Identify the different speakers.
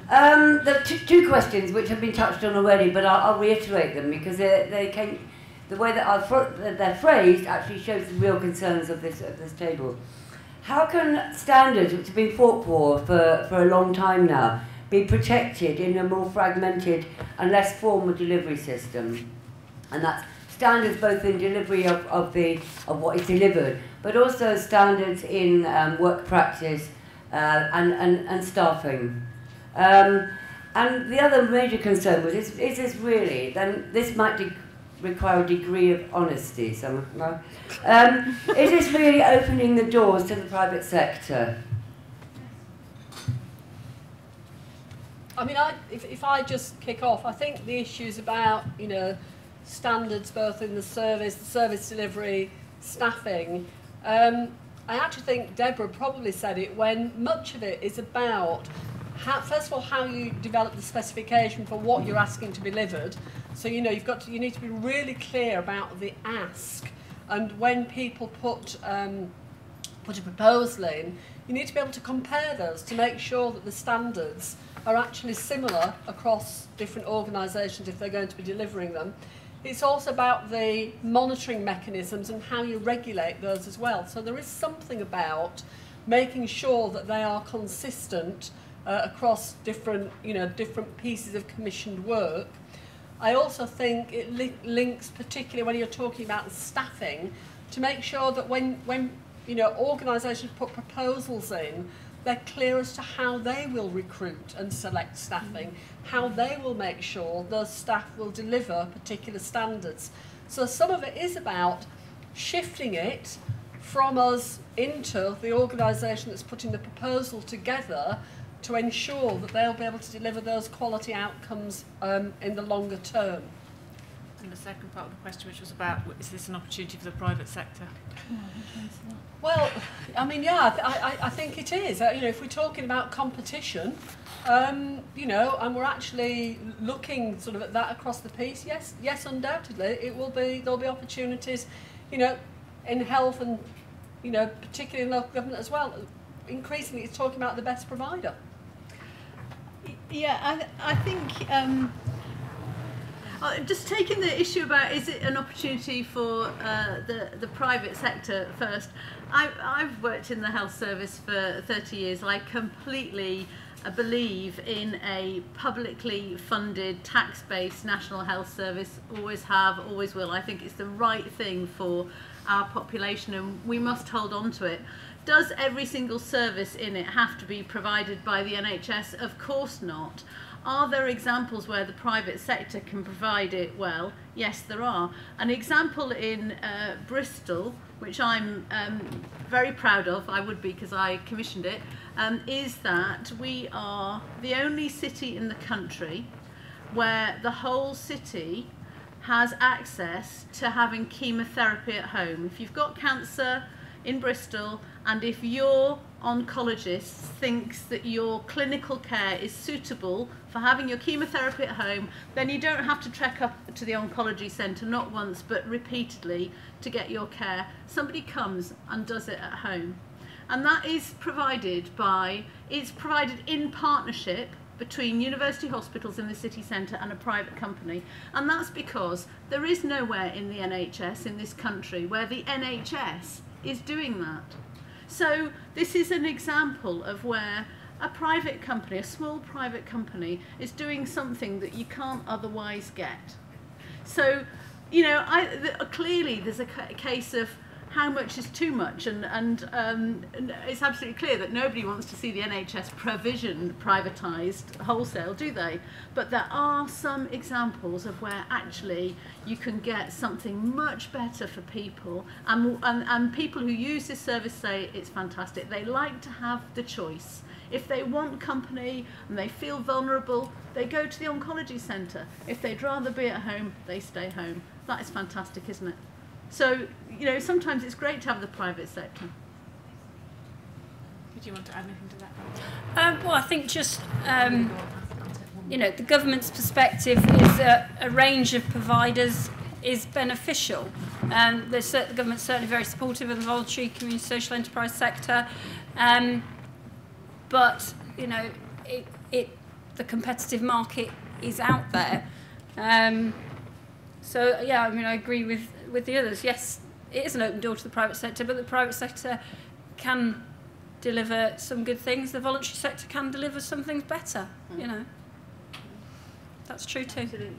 Speaker 1: There are two questions which have been touched on already, but I'll reiterate them because the way that they're phrased actually shows the real concerns of this table. How can standards, which have been fought for a long time now, be protected in a more fragmented and less formal delivery system? And that's standards both in delivery of what is delivered, but also standards in work practice and staffing. And the other major concern was, is this really, then this might require a degree of honesty. Is this really opening the doors to the private sector?
Speaker 2: I mean, if I just kick off, I think the issues about, you know, standards both in the service delivery, staffing. I actually think Deborah probably said it when much of it is about first of all, how you develop the specification for what you're asking to be delivered. So, you know, you need to be really clear about the ask. And when people put a proposal in, you need to be able to compare those to make sure that the standards are actually similar across different organisations if they're going to be delivering them. It's also about the monitoring mechanisms and how you regulate those as well. So there is something about making sure that they are consistent across different pieces of commissioned work. I also think it links, particularly when you're talking about staffing, to make sure that when you know, organisations put proposals in, they're clear as to how they will recruit and select staffing, how they will make sure those staff will deliver particular standards. So some of it is about shifting it from us into the organisation that's putting the proposal together to ensure that they'll be able to deliver those quality outcomes in the longer term.
Speaker 3: And the second part of the question, which was about, is this an opportunity for the private sector?
Speaker 2: Well, I mean, yeah, I think it is. You know, if we're talking about competition, you know, and we're actually looking sort of at that across the piece, yes, undoubtedly, there'll be opportunities, you know, in health and, you know, particularly in local government as well. Increasingly, it's talking about the best provider.
Speaker 4: Yeah, I think just taking the issue about is it an opportunity for the private sector first. I've worked in the health service for 30 years. I completely believe in a publicly funded, tax-based national health service. Always have, always will. I think it's the right thing for our population, and we must hold on to it. Does every single service in it have to be provided by the NHS? Of course not. Are there examples where the private sector can provide it well? Yes, there are. An example in Bristol, which I'm very proud of, I would be because I commissioned it, is that we are the only city in the country where the whole city has access to having chemotherapy at home. If you've got cancer in Bristol, and if your oncologist thinks that your clinical care is suitable for having your chemotherapy at home, then you don't have to trek up to the oncology centre, not once but repeatedly, to get your care. Somebody comes and does it at home. And that is provided in partnership between university hospitals in the city centre and a private company. And that's because there is nowhere in the NHS in this country where the NHS is doing that. So this is an example of where a private company, a small private company, is doing something that you can't otherwise get. So, you know, clearly there's a case of how much is too much, and it's absolutely clear that nobody wants to see the NHS provision privatised wholesale, do they? But there are some examples of where actually you can get something much better for people, and people who use this service say it's fantastic. They like to have the choice. If they want company and they feel vulnerable, they go to the oncology centre. If they'd rather be at home, they stay home. That is fantastic, isn't it? So, you know, sometimes it's great to have the private sector.
Speaker 3: Did you want to add anything to that?
Speaker 5: Well, I think just, you know, the government's perspective is a range of providers is beneficial. The government's certainly very supportive of the voluntary community social enterprise sector. But, you know, the competitive market is out there. So yeah, I mean, I agree with the others. Yes, it is an open door to the private sector, but the private sector can deliver some good things. The voluntary sector can deliver some things better. You know, that's true too.
Speaker 4: Absolutely.